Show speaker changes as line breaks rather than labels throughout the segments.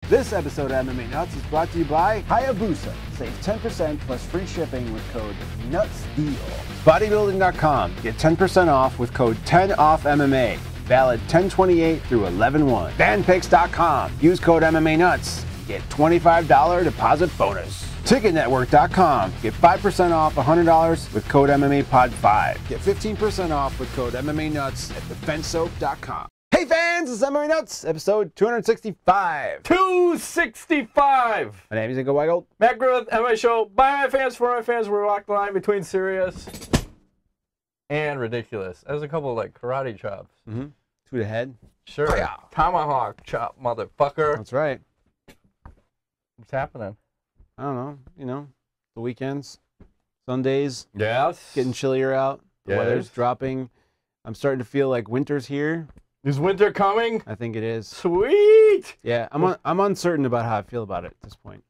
This episode of MMA Nuts is brought to you by Hayabusa. Save 10% plus free shipping with code NUTSDEAL. Bodybuilding.com. Get 10% off with code 10OFFMMA. Valid 10/28 through 11/1. Fanpicks.com. Use code MMA Nuts. Get $25 deposit bonus. Ticketnetwork.com. Get 5% off $100 with code MMAPOD5. Get 15% off with code MMA Nuts at defensesoap.com. Hey fans, it's MMA Nuts, episode 265.
265!
My name is Ingo Weigold.
Matt Griffith, MMA Show. By my fans, for my fans, we're walking the line between serious and ridiculous. There's a couple of like karate chops.
Mm-hmm. To the head.
Sure. Oh, yeah. Tomahawk chop, motherfucker.
That's right.
What's happening?
I don't know. You know, the weekends, Sundays.
Yes.
Getting chillier out. The weather's dropping. I'm starting to feel like winter's here.
Is winter coming?
I think it is.
Sweet.
Yeah, I'm uncertain about how I feel about it at this point.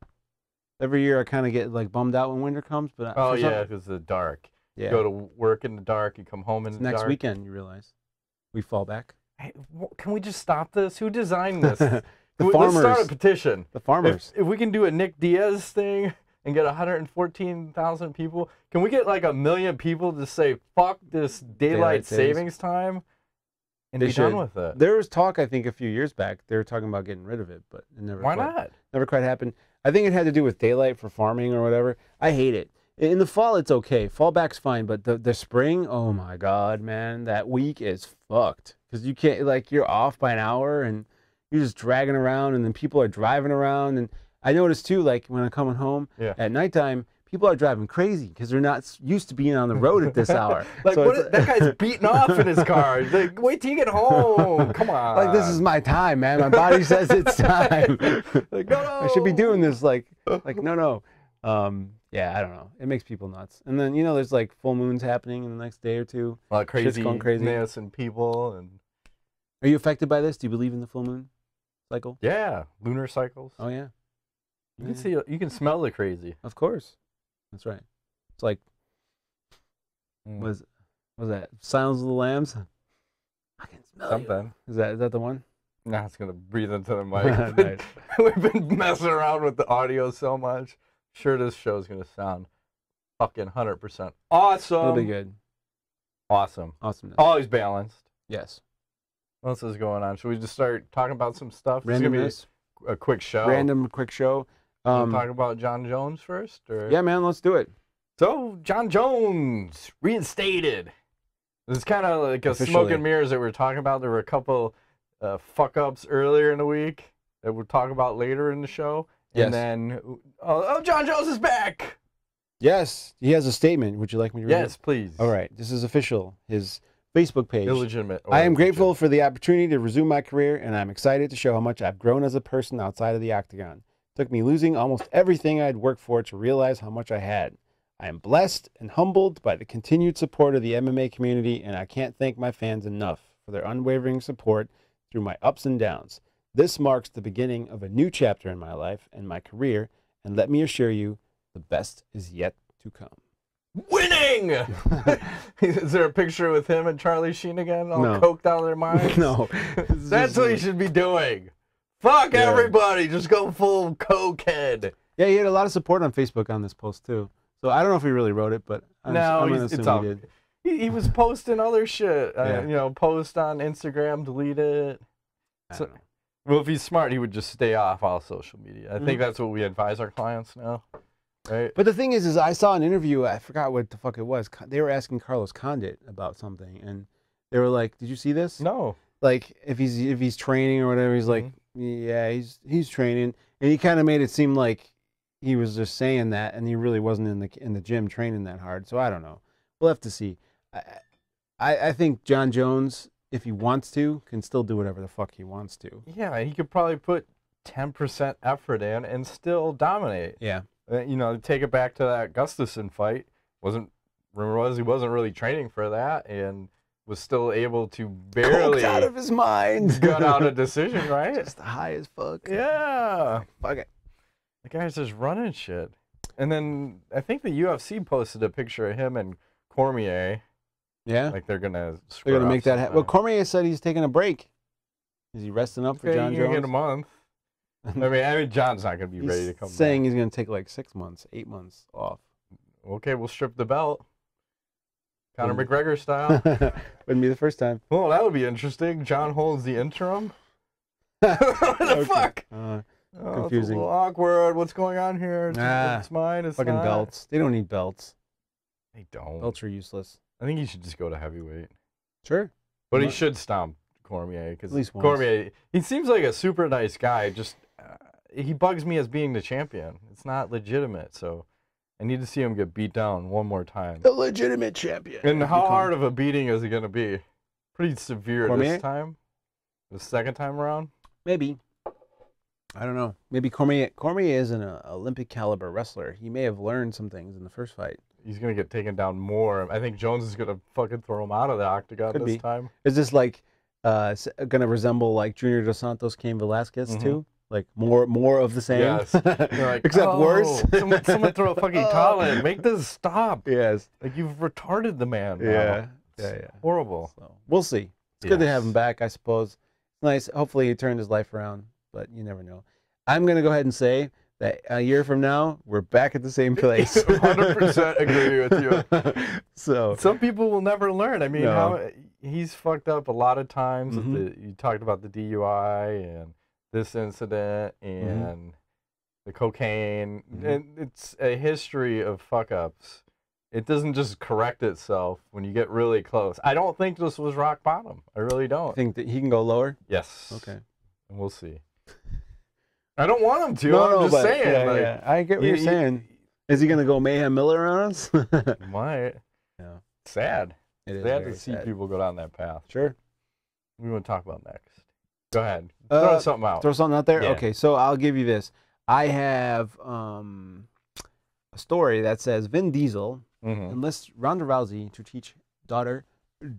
Every year I kind of get like bummed out when winter comes, but
because it's the dark.
Yeah.
You go to work in the dark, you come home in the dark.
Next weekend, you realize we fall back.
Hey, can we just stop this? Who designed this?
The farmers.
Let's start a petition.
The farmers.
If we can do a Nick Diaz thing and get 114,000 people, can we get like 1 million people to say fuck this daylight savings time? And be done with it.
There was talk, I think, a few years back. They were talking about getting rid of it, but it never.
Why not?
Never quite happened. I think it had to do with daylight for farming or whatever. I hate it. In the fall, it's okay. Fallback's fine, but the spring, oh my god, man, that week is fucked because you can't you're off by an hour and you're just dragging around, and then people are driving around. And I noticed too, like when I'm coming home at nighttime. People are driving crazy because they're not used to being on the road at this hour.
That guy's beating off in his car. Like, wait till you get home. Come on.
Like, this is my time, man. My body says it's time.
Like, no.
I should be doing this. Like no. Yeah, I don't know. It makes people nuts. And then, there's like full moons happening in the next day or two.
A lot of
Shit's going crazy.
And people. And
are you affected by this? Do you believe in the full moon cycle?
Yeah, lunar cycles.
Oh yeah.
You can see. You can smell the crazy.
Of course. That's right. It's like, was that Silence of the Lambs? I can smell
something.
You. Is that the one?
No, it's gonna breathe into the mic. We've been messing around with the audio so much. Sure, this show's gonna sound fucking 100% awesome.
It'll be good.
Awesome.
Awesomeness.
Always balanced.
Yes.
What else is going on? Should we just start talking about some stuff?
Randomness.
It's gonna be a quick show.
Random quick show.
Talk about Jon Jones first? Or?
Yeah, man, let's do it.
So, Jon Jones, reinstated. This is kind of like a smoke and mirrors that we were talking about. There were a couple fuck-ups earlier in the week that we'll talk about later in the show.
Yes.
And then, Jon Jones is back!
Yes, he has a statement. Would you like me to read it?
Yes, please.
All right, this is official. His Facebook page.
Illegitimate.
I am grateful for the opportunity to resume my career, and I'm excited to show how much I've grown as a person outside of the octagon. Took me losing almost everything I'd worked for to realize how much I had. I am blessed and humbled by the continued support of the MMA community, and I can't thank my fans enough for their unwavering support through my ups and downs. This marks the beginning of a new chapter in my life and my career, and let me assure you, the best is yet to come.
Winning! Is there a picture with him and Charlie Sheen again, all coked out of their minds?
No.
That's what he should be doing. Fuck everybody, just go full cokehead.
Yeah, he had a lot of support on Facebook on this post too. So I don't know if he really wrote it, but I'm gonna assume he did.
He was posting other shit. Post on Instagram, delete it. Well, if he's smart, he would just stay off all social media. I think that's what we advise our clients now, right?
But the thing is I saw an interview. I forgot what the fuck it was. They were asking Carlos Condit about something, and they were like, "Did you see this?"
No.
Like if he's training or whatever, he's like, "Yeah, he's training," and he kind of made it seem like he was just saying that, and he really wasn't in the gym training that hard. So I don't know. We'll have to see. I think Jon Jones, if he wants to, can still do whatever the fuck he wants to.
Yeah, he could probably put 10% effort in and still dominate.
Yeah.
Take it back to that Gustafsson fight. Rumor was he wasn't really training for that and was still able to barely
coked out of his mind.
Got out a decision, right?
Just high as fuck.
Yeah.
Fuck it.
The guy's just running shit. And then I think the UFC posted a picture of him and Cormier.
Yeah.
Like they're gonna
make that happen. Well, Cormier said he's taking a break. Is he resting up for Jon Jones?
Get a month. I mean, John's not going to be ready to come back.
Saying he's going to take like 6 months, 8 months off.
Okay, we'll strip the belt. Conor McGregor style.
Wouldn't be the first time.
Well, that would be interesting. John holds the interim. What the fuck?
Confusing.
It's a little awkward. What's going on here? It's mine. It's
fucking
not.
belts. They don't need belts.
They don't.
Belts are useless.
I think he should just go to heavyweight.
Sure.
But he should stomp Cormier because
at least once.
Cormier, he seems like a super nice guy. Just he bugs me as being the champion. It's not legitimate, so I need to see him get beat down one more time.
The legitimate champion.
And how hard of a beating is it going to be? Pretty severe
Cormier?
this time. The second time around?
Maybe. I don't know. Maybe Cormier is an Olympic caliber wrestler. He may have learned some things in the first fight.
He's going to get taken down more. I think Jones is going to fucking throw him out of the octagon this time.
Is this like going to resemble like Junior Dos Santos, Cain Velasquez too? Like more of the same?
Yes. Like,
except worse?
Someone throw a fucking towel in. Make this stop.
Yes.
Like you've retarded the man.
Yeah.
Yeah. Horrible.
So, we'll see. It's good to have him back, I suppose. It's nice. Hopefully he turned his life around, but you never know. I'm going to go ahead and say that a year from now, we're back at the same place.
100% agree with you.
So
some people will never learn. I mean, he's fucked up a lot of times. You talked about the DUI and this incident and the cocaine. And it's a history of fuck-ups. It doesn't just correct itself when you get really close. I don't think this was rock bottom. I really don't.
I think that he can go lower?
Yes.
Okay.
And we'll see. I don't want him to. I'm just saying.
Yeah, I get what you're saying. Is he going to go Mayhem Miller on us?
He might. Yeah. Sad.
It is
sad to see people go down that path.
Sure.
What do you want to talk about next? Go ahead. Throw something out.
Throw something out there?
Yeah.
Okay, so I'll give you this. I have a story that says Vin Diesel enlists Ronda Rousey to teach daughter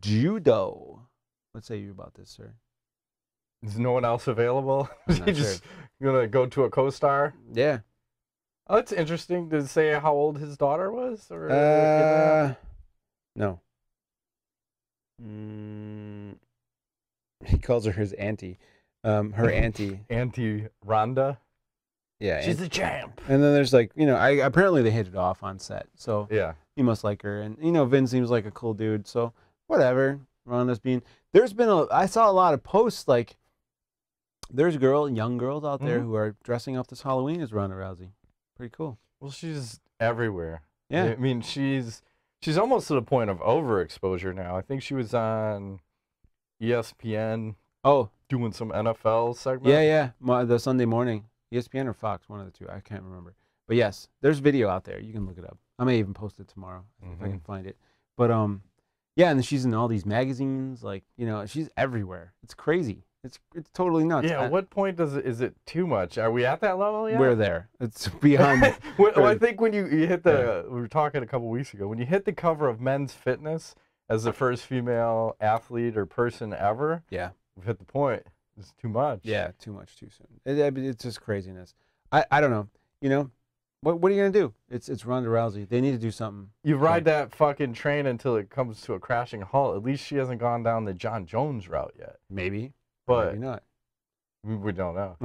Judo. What say you about this, sir?
Is no one else available? Is he just going to go to a co-star?
Yeah.
Oh, it's interesting. Did it say how old his daughter was? Or
no. He calls her his auntie. Her auntie.
Auntie Ronda?
Yeah.
She's the champ.
And then there's like, apparently they hit it off on set. So
yeah,
he must like her. And, Vin seems like a cool dude. So whatever. Ronda's being, I saw a lot of posts like, there's young girls out there who are dressing up this Halloween as Ronda Rousey. Pretty cool.
Well, she's everywhere.
Yeah.
I mean, she's almost to the point of overexposure now. I think she was on ESPN.
Oh,
doing some NFL segment.
Yeah. The Sunday morning, ESPN or Fox, one of the two. I can't remember. But yes, there's video out there. You can look it up. I may even post it tomorrow if I can find it. But yeah, and she's in all these magazines. Like she's everywhere. It's crazy. It's totally nuts.
Yeah. At what point is it too much? Are we at that level yet?
We're there. It's beyond.
Well, I think when you hit the, we were talking a couple weeks ago, when you hit the cover of Men's Fitness as the first female athlete or person ever.
Yeah.
We've hit the point. It's too much.
Yeah, too much too soon. It's just craziness. I don't know. What are you gonna do? It's Ronda Rousey. They need to do something.
You ride that fucking train until it comes to a crashing halt. At least she hasn't gone down the Jon Jones route yet.
Maybe.
But
maybe not.
We don't know.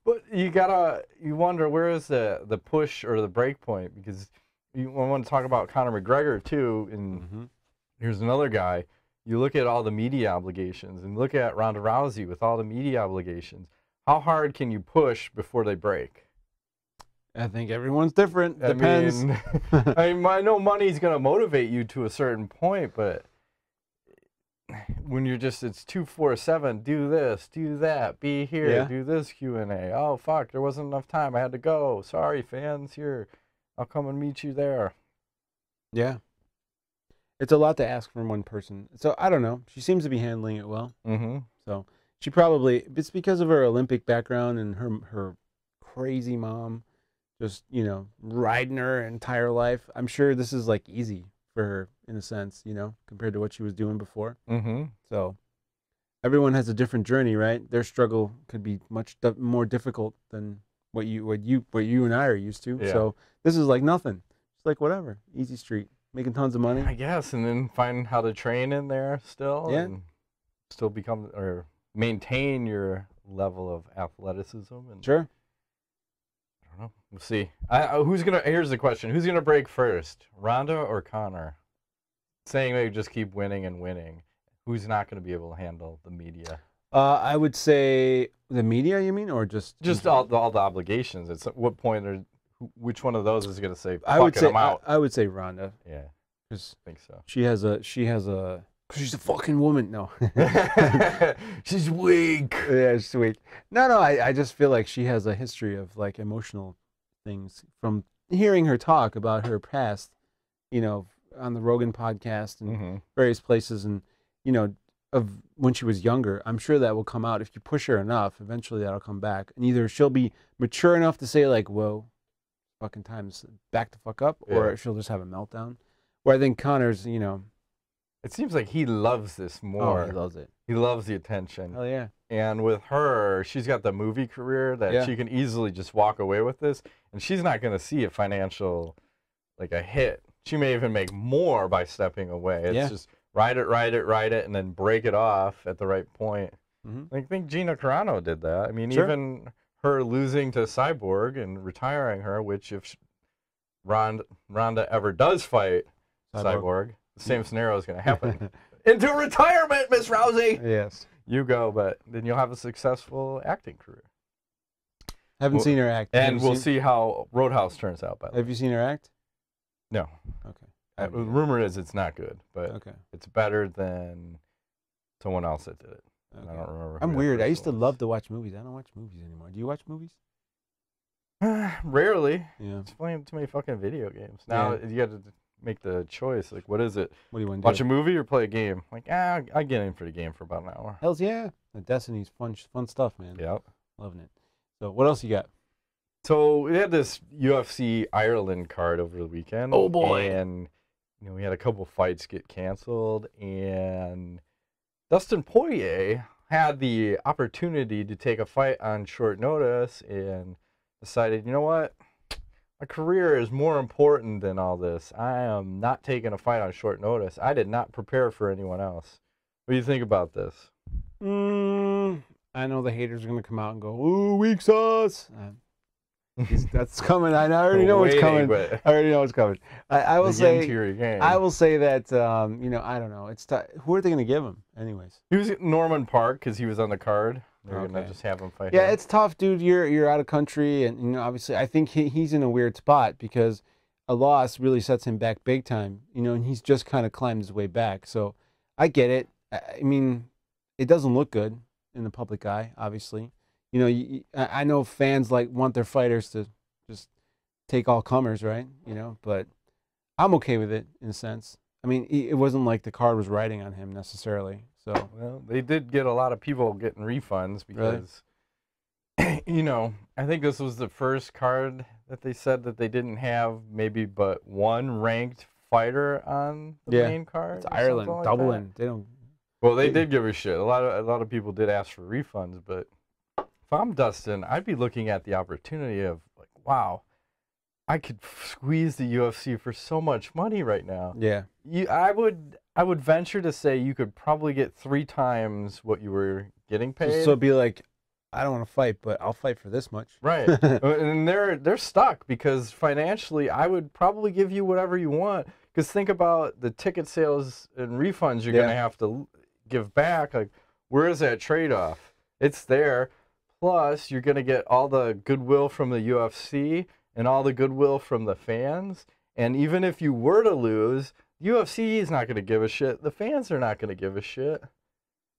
But you wonder where is the push or the break point, because you want to talk about Conor McGregor too, and here's another guy. You look at all the media obligations and look at Ronda Rousey with all the media obligations. How hard can you push before they break?
I think everyone's different. Depends.
I know money's going to motivate you to a certain point, but when you're just, it's 247, do this, do that, be here, do this Q&A. Oh, fuck, there wasn't enough time. I had to go. Sorry, fans. Here, I'll come and meet you there.
Yeah. It's a lot to ask from one person. So, I don't know. She seems to be handling it well. So, she probably, it's because of her Olympic background and her crazy mom just, riding her entire life. I'm sure this is, like, easy for her in a sense, compared to what she was doing before. So, everyone has a different journey, right? Their struggle could be much more difficult than what you and I are used to.
Yeah.
So, this is like nothing. It's like whatever. Easy street. Making tons of money.
I guess, and then find how to train in there still.
Yeah.
And still become or maintain your level of athleticism. And
Sure.
I don't know. We'll see. Here's the question. Who's going to break first, Ronda or Conor? Saying they just keep winning and winning. Who's not going to be able to handle the media?
I would say the media, you mean, or just
all the obligations. At what point which one of those is going to say, fuck it, I'm out?
I would say Ronda.
Yeah. I think so.
She's a fucking woman. No.
She's weak.
Yeah, she's weak. No, I just feel like she has a history of like emotional things from hearing her talk about her past, on the Rogan podcast and various places, and, of when she was younger. I'm sure that will come out if you push her enough. Eventually that'll come back. And either she'll be mature enough to say like, whoa, fucking time's back the fuck up, or she'll just have a meltdown. Where I think Conor's,
it seems like he loves this more.
Oh, he loves it.
He loves the attention.
Hell yeah.
And with her, she's got the movie career that she can easily just walk away with this, and she's not going to see a financial, like a hit. She may even make more by stepping away. It's just ride it, and then break it off at the right point. I think Gina Carano did that. I mean, even her losing to Cyborg and retiring her, which if Ronda ever does fight Cyborg, the same scenario is going to happen. Into retirement, Miss Rousey!
Yes.
You go, but then you'll have a successful acting career.
Haven't seen her act.
And we'll see how Roadhouse turns out, by the way.
Have you seen her act?
No.
Okay.
The rumor is it's not good, but it's better than someone else that did it. Okay. I don't remember.
I'm weird. I used to love to watch movies. I don't watch movies anymore. Do you watch movies?
Rarely.
Yeah.
It's playing too many fucking video games. Now you got to make the choice. Like, what is it?
What do you want to
watch a movie or play a game? Like, I get in for the game for about an hour.
Hells yeah. The Destiny's fun stuff, man.
Yep.
Loving it. So what else you got?
So we had this UFC Ireland card over the weekend.
Oh boy.
And we had a couple fights get canceled, and Dustin Poirier had the opportunity to take a fight on short notice and decided, you know what? My career is more important than all this. I am not taking a fight on short notice. I did not prepare for anyone else. What do you think about this?
I know the haters are going to come out and go, ooh, weak sauce. That's coming. I already know what's coming. I already know what's coming. I will say that, I don't know. It's who are they going to give him anyways?
He was at Norman Park because he was on the card. They're going to just have him fight.
Yeah, it's tough, dude. You're out of country, and obviously I think he's in a weird spot because a loss really sets him back big time. And he's just kind of climbed his way back. So I get it. I mean, it doesn't look good in the public eye, obviously. I know fans want their fighters to just take all comers, right? But I'm okay with it in a sense. I mean, it wasn't like the card was riding on him necessarily. So
they did get a lot of people getting refunds because, I think this was the first card that they said that they didn't have maybe but one ranked fighter on the main card.
It's Ireland, like Dublin. They don't.
Well, they did give a shit. A lot of people did ask for refunds, but if I'm Dustin, I'd be looking at the opportunity of like, wow, I could squeeze the UFC for so much money right now.
Yeah.
I would venture to say you could probably get 3 times what you were getting paid.
So it'd be like, I don't want to fight, but I'll fight for this much.
Right. And they're stuck because financially, I would probably give you whatever you want. Because think about the ticket sales and refunds you're going to have to give back. Like, where is that trade-off? It's there. Plus, you're going to get all the goodwill from the UFC and all the goodwill from the fans. And even if you were to lose, UFC is not going to give a shit. The fans are not going to give a shit.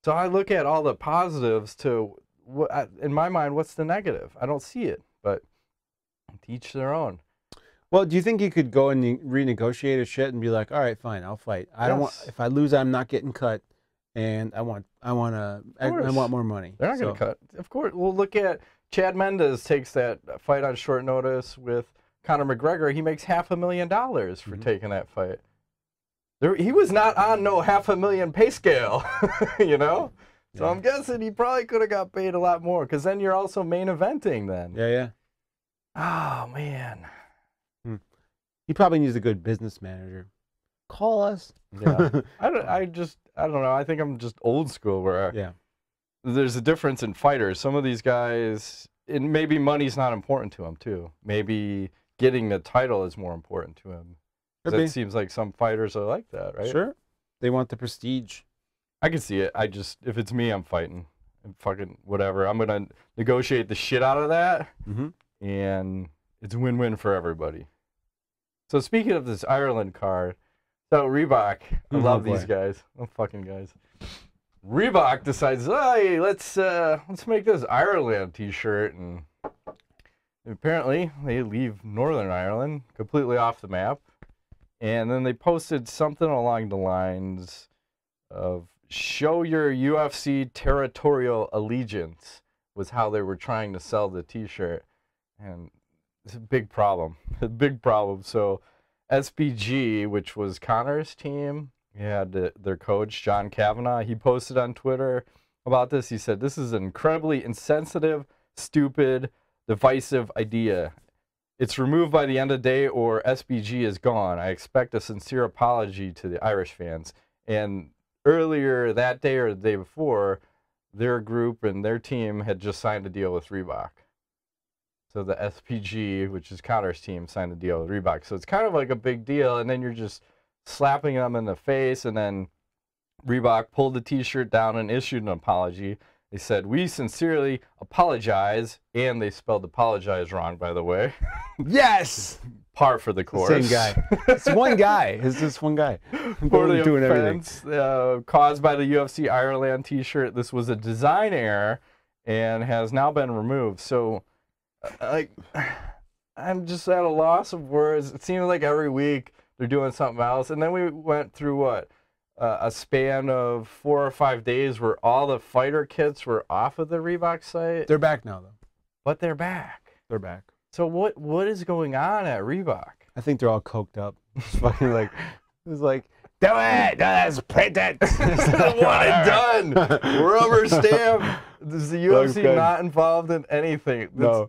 So I look at all the positives to, in my mind, what's the negative? I don't see it, but to each their own.
Well, do you think you could go and renegotiate a shit and be like, all right, fine, I'll fight. I don't want, if I lose, I'm not getting cut. And I want more money.
They're not going to cut. Of course. Well, look at Chad Mendes takes that fight on short notice with Conor McGregor. He makes $500,000 for taking that fight. He was not on no $500,000 pay scale, So I'm guessing he probably could have got paid a lot more because then you're also main eventing then.
Yeah.
Oh, man.
He probably needs a good business manager. Call us.
Yeah. I don't know. I think I'm just old school where there's a difference in fighters. Some of these guys, and maybe money's not important to them too. Maybe getting the title is more important to them. It seems like some fighters are like that, right?
Sure. They want the prestige.
I can see it. If it's me, I'm fighting. I'm fucking whatever. I'm going to negotiate the shit out of that. And it's a win-win for everybody. So speaking of this Ireland card, so Reebok, I love these guys. I'm fucking guys. Reebok decides, hey, let's make this Ireland t-shirt, and apparently they leave Northern Ireland completely off the map. And then they posted something along the lines of show your UFC territorial allegiance was how they were trying to sell the t-shirt. And it's a big problem. A big problem. So SBG, which was Conor's team, had their coach, John Kavanagh, he posted on Twitter about this. He said, this is an incredibly insensitive, stupid, divisive idea. It's removed by the end of the day or SBG is gone. I expect a sincere apology to the Irish fans. And earlier that day or the day before, their group and their team had just signed a deal with Reebok. So the SPG, which is Conor's team, signed a deal with Reebok. So it's kind of like a big deal, and then you're just slapping them in the face, and then Reebok pulled the t-shirt down and issued an apology. They said, we sincerely apologize, and they spelled apologize wrong, by the way.
Yes!
Par for the course.
Same guy. It's one guy. It's just one guy.
For the doing offense caused by the UFC Ireland t-shirt. This was a design error and has now been removed. So, I'm just at a loss of words. It seems like every week they're doing something else. And then we went through, what, a span of 4 or 5 days where all the fighter kits were off of the Reebok site.
They're back now, though.
But they're back.
They're back.
So what is going on at Reebok?
I think they're all coked up. It's fucking like, it was like, do it! Let's print it!
One and done! Rubber stamp! Is the UFC not involved in anything?
No.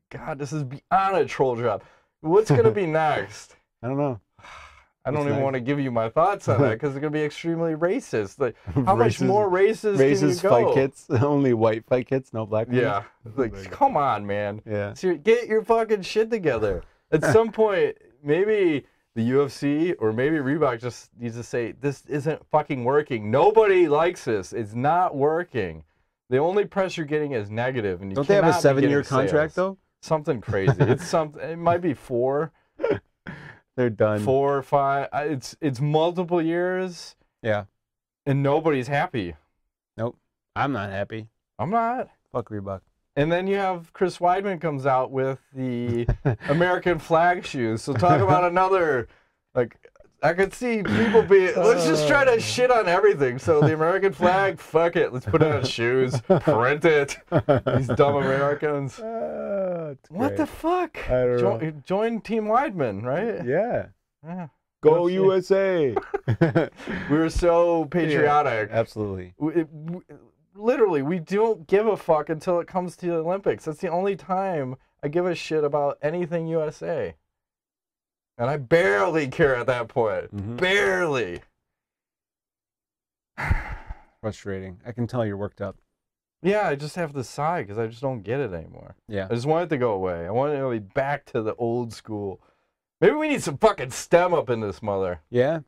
God, this is beyond a troll job. What's going to be next?
I don't know.
I don't even want to give you my thoughts on that because it's going to be extremely racist. Like, how much more racist can you go?
Fight kits? Only white fight kits, no black ones?
Yeah. Like, come on, man.
Yeah.
So get your fucking shit together. At some point, maybe the UFC or maybe Reebok just needs to say, this isn't fucking working. Nobody likes this. It's not working. The only press you're getting is negative. And you
don't they have a 7-year contract, though?
Something crazy. It's something. It might be 4.
They're done.
4 or 5. It's multiple years.
Yeah.
And nobody's happy.
Nope. I'm not happy.
I'm not.
Fuck Reebok.
And then you have Chris Weidman comes out with the American flag shoes. So talk about another, like, I could see people be, let's just try to shit on everything. So the American flag, fuck it. Let's put it on shoes. Print it. These dumb Americans. What the fuck?
I don't know.
Join Team Weidman, right?
Yeah. Go USA.
We were so patriotic.
Yeah, absolutely.
Literally, we don't give a fuck until it comes to the Olympics. That's the only time I give a shit about anything USA. And I barely care at that point. Mm-hmm. Barely.
Frustrating. I can tell you're worked up.
Yeah, I just have to sigh because I just don't get it anymore.
Yeah.
I just want it to go away. I want it to be back to the old school. Maybe we need some fucking STEM up in this mother.
Yeah.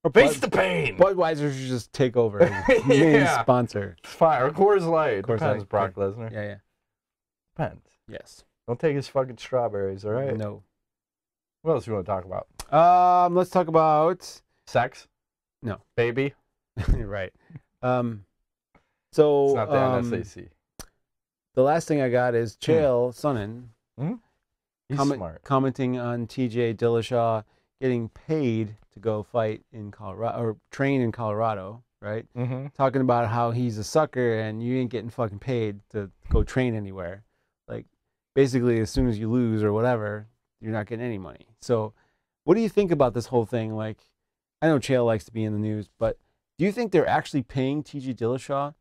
Or face the pain.
Budweiser should just take over as main sponsor.
It's fine. Or Coors Light.
Coors
Depends,
Light.
Brock Lesnar.
Yeah.
Depends.
Yes.
Don't take his fucking strawberries, all right?
No.
What else do you want to talk about?
Let's talk about
sex.
No.
Baby.
Right. So
it's not the NSAC.
The last thing I got is Chael Sonnen.
He's smart.
Commenting on TJ Dillashaw getting paid to go fight in Colorado or train in Colorado, right? Mm-hmm. Talking about how he's a sucker and you ain't getting fucking paid to go train anywhere. Like, basically, as soon as you lose or whatever, you're not getting any money. So, what do you think about this whole thing? Like, I know Chael likes to be in the news, but do you think they're actually paying TJ Dillashaw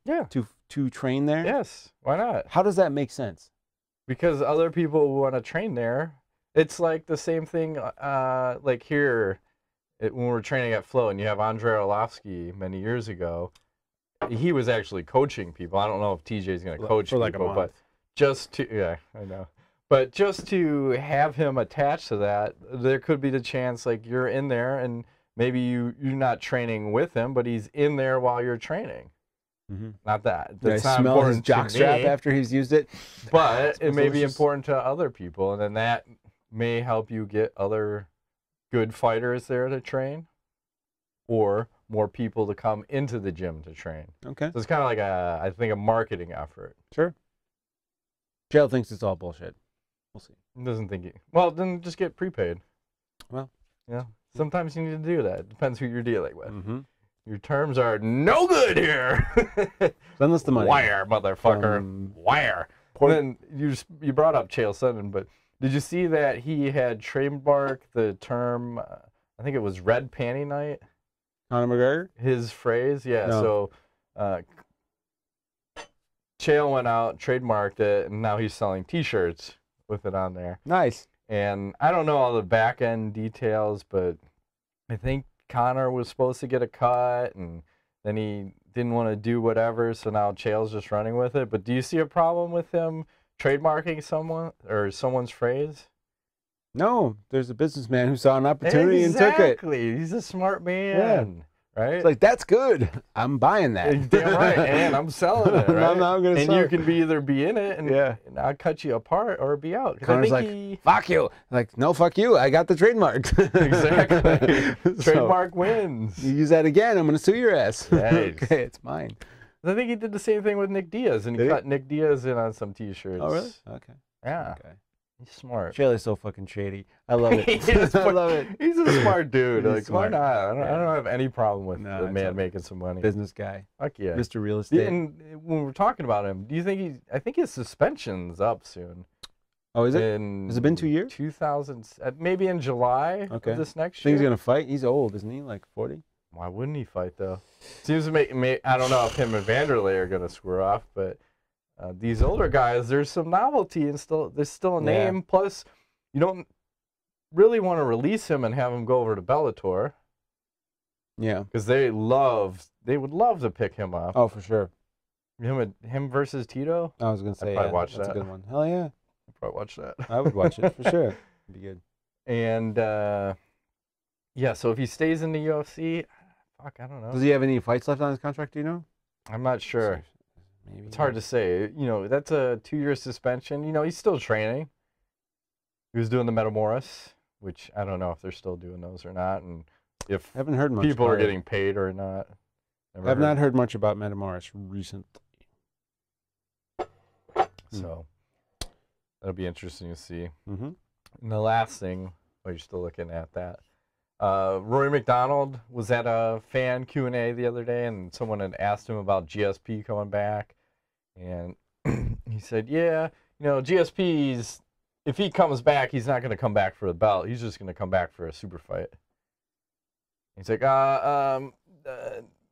to train there?
Yes. Why not?
How does that make sense?
Because other people want to train there. It's like the same thing like here when we're training at Flow and you have Andrei Arlovsky many years ago. he was actually coaching people. I don't know if TJ's going to coach
for like
people,
a month.
but just to, yeah, I know. But just to have him attached to that, there could be the chance like you're in there and maybe you're not training with him, but he's in there while you're training. Not that. That's not
smell his
important
jockstrap after he's used it.
But it may be important to other people, and then that may help you get other good fighters there to train, or more people to come into the gym to train.
Okay.
So it's kind of like I think a marketing effort.
Sure. Chael thinks it's all bullshit. We'll see.
He doesn't think it. Well, then just get prepaid.
Well,
yeah. Sometimes you need to do that. It depends who you're dealing with. Your terms are no good here.
Send us the money.
Wire, motherfucker. Wire. Then you brought up Chael Sonnen, but did you see that he had trademarked the term, I think it was red panty night?
Conor McGregor?
His phrase? Yeah.
No.
So Chael went out, trademarked it, and now he's selling T-shirts with it on there.
Nice.
And I don't know all the back-end details, but I think Conor was supposed to get a cut, and then he didn't want to do whatever, so now Chael's just running with it. But do you see a problem with him trademarking someone or someo's phrase?
No, there's a businessman who saw an opportunity and took it.
Exactly. He's a smart man. Right?
It's like, that's good. I'm buying that.
Damn right. And I'm selling it, right?
I'm going to
sell it. And you can either be in it and I'll cut you apart or be out.
Conor's like, fuck you. Like, no, fuck you. I got the trademark.
Exactly. Trademark wins.
You use that again, I'm going to sue your ass.
Right.
Okay, it's mine.
I think he did the same thing with Nick Diaz, and he cut Nick Diaz in on some T-shirts.
Oh, really? Okay.
Yeah.
Okay.
He's smart.
Chael is so fucking shady. I love it. I love it.
He's a smart dude. Like,
smart.
why not? I don't have any problem with the man making some money.
Business guy.
Fuck yeah.
Mr. Real Estate.
And when we're talking about him, do you think I think his suspension's up soon.
Oh, is it? Has it been 2 years?
2000, maybe in July of this next year.
Think he's going to fight? He's old, isn't he? Like 40?
Why wouldn't he fight, though? Seems to make I don't know if him and Vanderlei are going to square off, but these older guys, there's some novelty and there's still a name. Plus, you don't really want to release him and have him go over to Bellator.
Yeah.
Because they would love to pick him up.
Oh, for sure.
Him versus Tito?
I was going to say,
I'd probably watch
that's
that.
a good one. Hell yeah.
I'd probably watch that.
I would watch it, for sure. It'd be good.
And, yeah, so if he stays in the UFC, fuck, I don't know.
Does he have any fights left on his contract, do you know?
I'm not sure.
Maybe.
It's hard to say. You know, that's a 2-year suspension. You know, he's still training. He was doing the Metamoris, which I don't know if they're still doing those or not, and if
haven't heard much
people are getting paid or not.
I've not heard much about Metamoris recently.
So that'll be interesting to see.
Mm-hmm.
And the last thing, you're still looking at that. Rory MacDonald was at a fan Q&A the other day, and someone had asked him about GSP coming back, and he said, yeah, you know, GSP's, if he comes back, he's not going to come back for the belt. He's just going to come back for a super fight. He's like,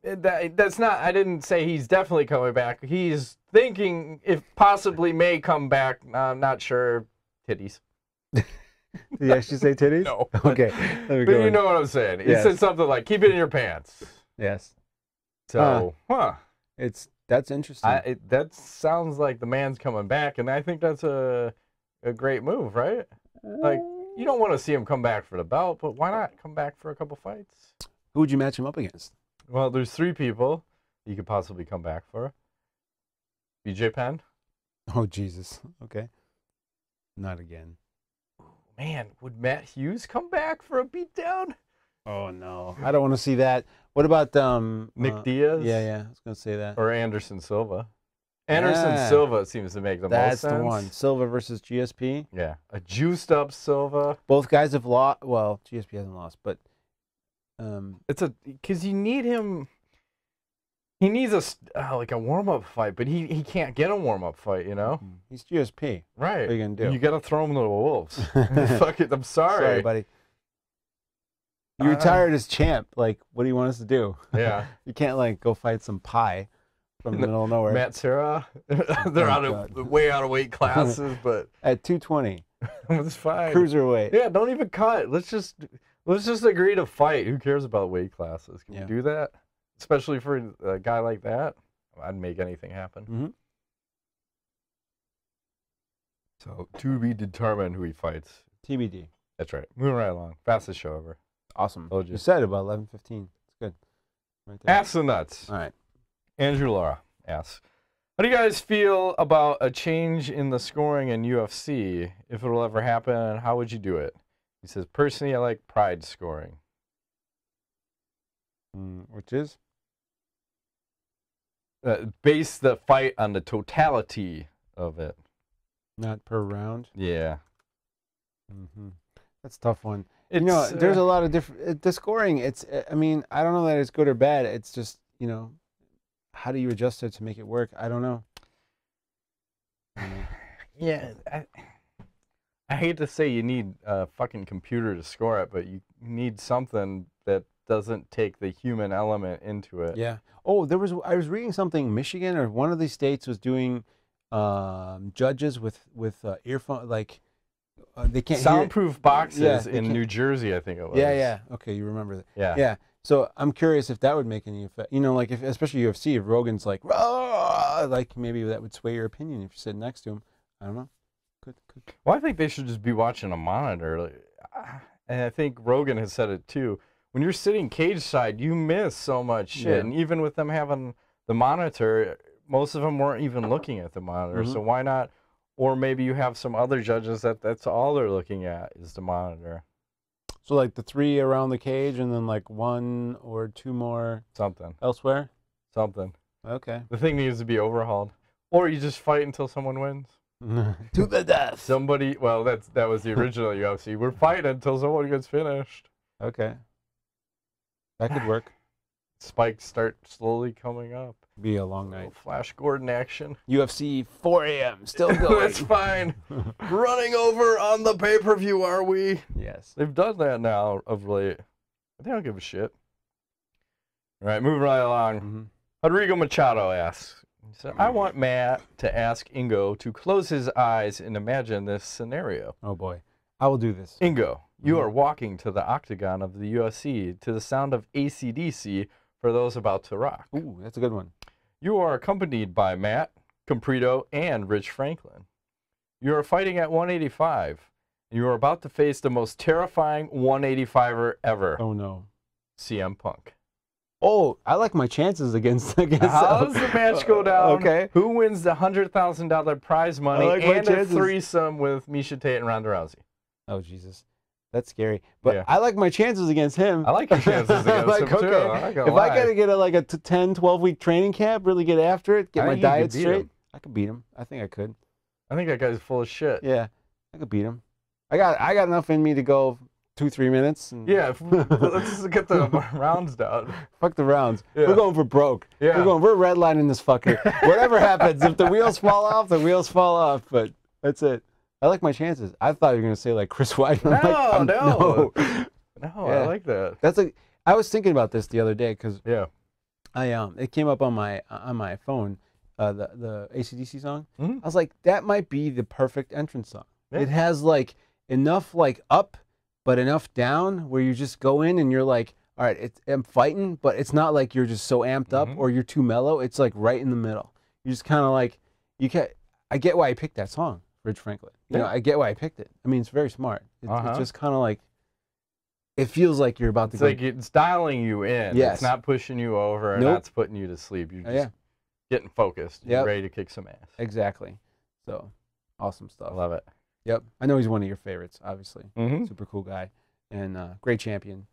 that's not, I didn't say he's definitely coming back. He's thinking if possibly may come back. I'm not sure. Titties.
Did he actually say titties?
No.
Okay.
But you know what I'm saying. He said something like, keep it in your pants.
Yes.
So,
That's interesting.
That sounds like the man's coming back, and I think that's a great move, right? Like, you don't want to see him come back for the belt, but why not come back for a couple fights?
Who would you match him up against?
Well, there's 3 people you could possibly come back for. BJ Penn.
Oh, Jesus. Okay. Not again.
Man, would Matt Hughes come back for a beatdown?
Oh, no. I don't want to see that. What about
Nick Diaz?
Yeah. I was going to say that.
Or Anderson Silva. Anderson Silva seems to make the most sense.
That's the one. Silva versus GSP.
Yeah. A juiced up Silva.
Both guys have lost. Well, GSP hasn't lost, but
it's because you need him. He needs a warm up fight, but he can't get a warm up fight. You know.
He's GSP.
Right.
What are you gonna do?
You got to throw him to the wolves. Fuck it. I'm sorry.
Sorry, buddy. You retired as champ. Like, what do you want us to do?
Yeah.
You can't like go fight some pie from the middle of nowhere.
Matt Serra. They're way out of weight classes, but
at 220.
It's fine.
Cruiserweight.
Yeah, don't even cut. Let's just agree to fight. Who cares about weight classes? Can we do that? especially for a guy like that. I'd make anything happen.
Mm-hmm.
So, to be determined who he fights.
TBD.
That's right. Moving right along. Fastest show ever.
Awesome.
Told you.
You said about 11:15. It's good. Right there.
Ask the nuts.
All right.
Andrew Laura asks, how do you guys feel about a change in the scoring in UFC? If it'll ever happen, how would you do it? He says, personally, I like pride scoring.
Which is?
Base the fight on the totality of it.
Not per round?
Yeah.
Mm-hmm. That's a tough one. There's a lot of different... The scoring, I mean, I don't know that it's good or bad. It's just, how do you adjust it to make it work? I don't know.
Yeah, I hate to say you need a fucking computer to score it, but you need something that doesn't take the human element into it.
Yeah. Oh, I was reading something. Michigan or one of these states was doing judges with earphone, like they can't
soundproof boxes in
can't.
New Jersey, I think it was.
Yeah. Okay, you remember that.
Yeah.
So I'm curious if that would make any effect. Like if, especially UFC, if Rogan's like, "Rah!" like maybe that would sway your opinion if you're sitting next to him. I don't know. Could.
Well, I think they should just be watching a monitor. And I think Rogan has said it too. When you're sitting cage side, you miss so much shit.
Yeah.
And even with them having the monitor, most of them weren't even looking at the monitor.
Mm-hmm.
So why not? Or maybe you have some other judges that's all they're looking at is the monitor.
So like the 3 around the cage and then like 1 or 2 more
Something.
elsewhere?
Something.
Okay.
The thing needs to be overhauled. Or you just fight until someone wins.
To the death.
Somebody, well, that was the original UFC. We're fighting until someone gets finished.
Okay. That could work.
Spikes start slowly coming up.
Be a long night.
Flash Gordon action.
UFC 4 a.m. Still going.
That's fine. Running over on the pay-per-view, are we?
Yes.
They've done that now of late. They don't give a shit. All right, moving right along.
Mm-hmm.
Rodrigo Machado asks, he said, I want Matt to ask Ingo to close his eyes and imagine this scenario.
Oh, boy. I will do this.
Ingo, you are walking to the octagon of the UFC to the sound of AC/DC for those about to rock.
Ooh, that's a good one.
You are accompanied by Matt, Comprido, and Rich Franklin. You are fighting at 185. You are about to face the most terrifying 185er ever.
Oh, no.
CM Punk.
Oh, I like my chances against
How does the match go down?
Okay.
Who wins the $100,000 prize money and a threesome with Miesha Tate and Ronda Rousey?
Oh, Jesus. That's scary. But
Yeah.
I like my chances against him.
I like your chances against him, too. I'm not gonna
If
lie.
I got to get a 10, 12-week training camp, really get after it, get
I
my
think you could
diet
beat
straight,
him.
I could beat him. I think I could.
I think that guy's full of shit.
Yeah, I could beat him. I got enough in me to go 2-3 minutes. And
Yeah, let's just get the rounds down.
fuck the rounds.
Yeah.
We're going for broke.
Yeah.
We're redlining this fucker. Whatever happens, if the wheels fall off, the wheels fall off. But that's it. I like my chances. I thought you were gonna say like Chris Weidman.
No.
Yeah.
I like that.
I was thinking about this the other day because
Yeah.
it came up on my phone, the AC/DC song.
Mhm.
I was like, that might be the perfect entrance song.
Yeah.
It has like enough like up, but enough down where you just go in and you're like, all right, I'm fighting, but it's not like you're just so amped up or you're too mellow. It's like right in the middle. You just kind of like I get why I picked that song, Rich Franklin. You know, I get why I picked it. I mean, it's very smart. It's just kind of like. It feels like you're about to
It's like it's dialing you in.
Yes.
It's not pushing you over and not putting you to sleep. You're just getting focused. You're ready to kick some ass.
Exactly. So, awesome stuff.
I love it.
Yep. I know he's one of your favorites, obviously.
Mm-hmm.
Super cool guy. And great champion.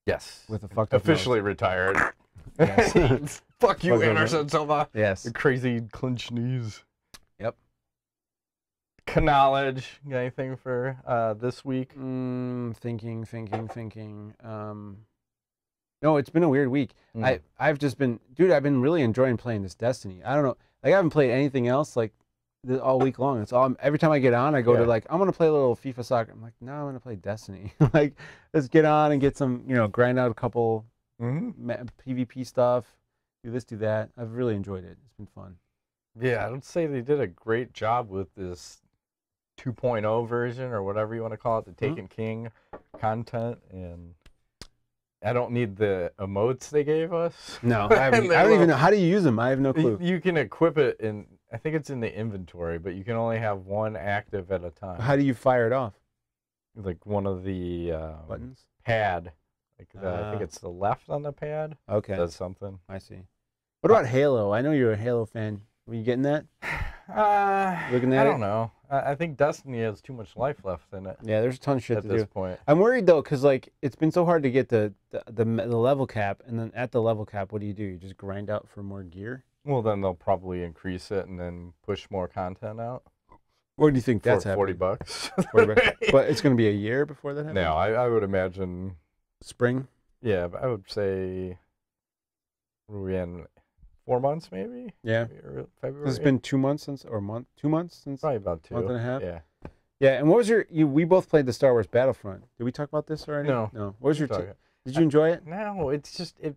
Yes.
With a fucked up
officially retired.
Yes.
Fuck you,
Fuck
Anderson Silva.
Yes.
Your crazy clinch knees.
Yep.
Knowledge. Got anything for this week?
Thinking. No, it's been a weird week. I've just been, dude, I've been really enjoying playing this Destiny. I don't know. Like, I haven't played anything else like all week long. It's all, every time I get on, I go to like, I'm going to play a little FIFA soccer. I'm like, no, I'm going to play Destiny. Like, let's get on and get some, grind out a couple PvP stuff. Do this, do that. I've really enjoyed it. It's been fun.
Yeah, I would say they did a great job with this 2.0 version or whatever you want to call it, the Taken King content. And I don't need the emotes they gave us.
No, I don't even know. How do you use them? I have no clue.
You can equip it in, I think it's in the inventory, but you can only have one active at a time.
How do you fire it off?
Like one of the
buttons?
Pad. Like I think it's the left on the pad.
Okay.
Does something.
I see. What about Halo? I know you're a Halo fan. Were you getting that? Looking at
I don't know. I think Destiny has too much life left in it.
Yeah, there's a ton of shit
at
to
this
do.
point.
I'm worried though, because like it's been so hard to get the level cap, and then at the level cap, what do? You just grind out for more gear?
Well, then they'll probably increase it and then push more content out.
What do you think that's
happening?
$40.
$40.
But it's going to be a year before that happens?
No, I would imagine
spring.
Yeah, but I would say we're in 4 months maybe.
Yeah,
February.
It's been 2 months since, or 2 months since.
Probably about 2.
Month and a half.
Yeah.
Yeah, and what was your? We both played the Star Wars Battlefront. Did we talk about this already?
No.
No. What was your? Did you enjoy it?
No, it's just it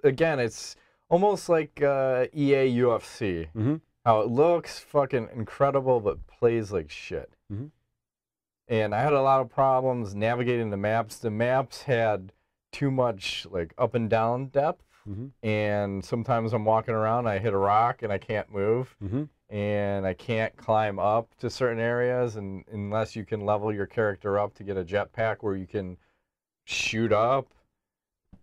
again. It's almost like EA UFC.
Mm-hmm.
How it looks fucking incredible, but plays like shit.
Mm-hmm.
And I had a lot of problems navigating the maps. The maps had too much like up and down depth.
Mm-hmm.
And sometimes I'm walking around, I hit a rock and I can't move.
Mm-hmm.
And I can't climb up to certain areas, and unless you can level your character up to get a jetpack where you can shoot up,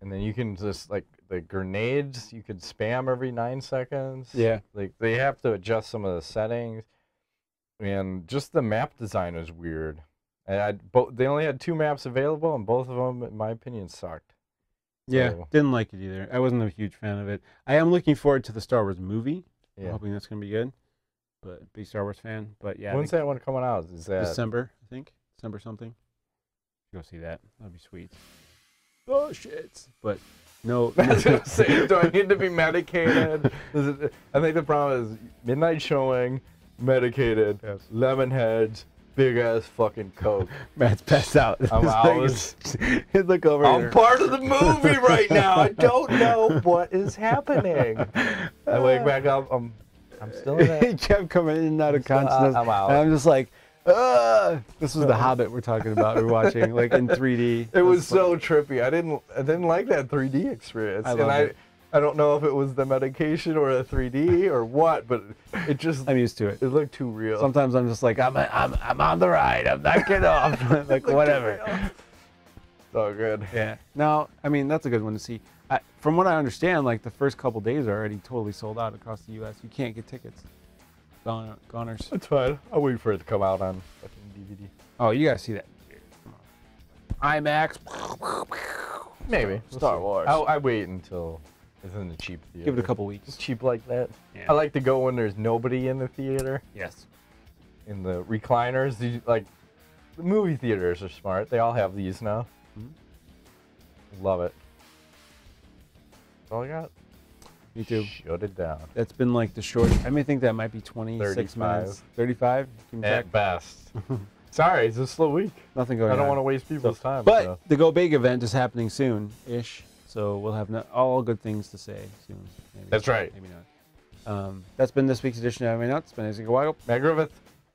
and then you can just like the grenades you could spam every 9 seconds.
Yeah,
like they have to adjust some of the settings, and just the map design is weird. And they only had 2 maps available, and both of them, in my opinion, sucked.
Yeah, didn't like it either. I wasn't a huge fan of it. I am looking forward to the Star Wars movie. Yeah. I'm hoping that's gonna be good. But big Star Wars fan. But yeah,
when's that one coming out? Is that
December? I think December something. Go see that. That'd be sweet. Oh shit! But no.
I was gonna say, do I need to be medicated? I think the problem is midnight showing, medicated, yes. Lemon heads, big ass fucking coke.
Matt's passed out.
I'm out.
Look over
I'm
here.
part of the movie right now. I don't know what is happening. I wake back up. I'm still in it.
He kept coming in and out of consciousness.
I'm out.
And I'm just like, this was The Hobbit we're talking about. We're watching like in 3D.
It was so trippy. I didn't like that 3D experience. I don't know if it was the medication or the 3D or what, but it just
I'm used to it.
It looked too real.
Sometimes I'm just like I'm on the ride. I'm not getting off. Like whatever.
So good.
Yeah. No, I mean that's a good one to see. From what I understand, like the first couple days are already totally sold out across the U.S. You can't get tickets. Goners.
That's fine. I'll wait for it to come out on fucking DVD.
Oh, you gotta see that. Come on. IMAX.
Maybe.
Star Wars.
I wait until it's in the cheap theater.
Give it a couple weeks.
It's cheap like that.
Yeah.
I like to go when there's nobody in the theater.
Yes.
In the recliners, like the movie theaters are smart. They all have these now. Mm-hmm. Love it. That's all I got.
Me too.
Shut it down.
That's been like the short. I may think that might be 26
35.
minutes. 35?
At best. Sorry, it's a slow week.
Nothing going on.
I don't want to waste people's time.
But the Go Big event is happening soon-ish. So we'll have all good things to say soon. Maybe.
That's right.
Maybe not. That's been this week's edition of I May Not. It's been Isaac Wago.
Matt Griffith.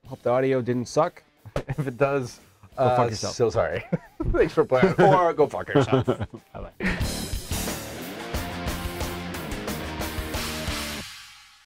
Hope the audio didn't suck.
If it does,
go fuck yourself.
So sorry. Thanks for playing. Or go fuck yourself.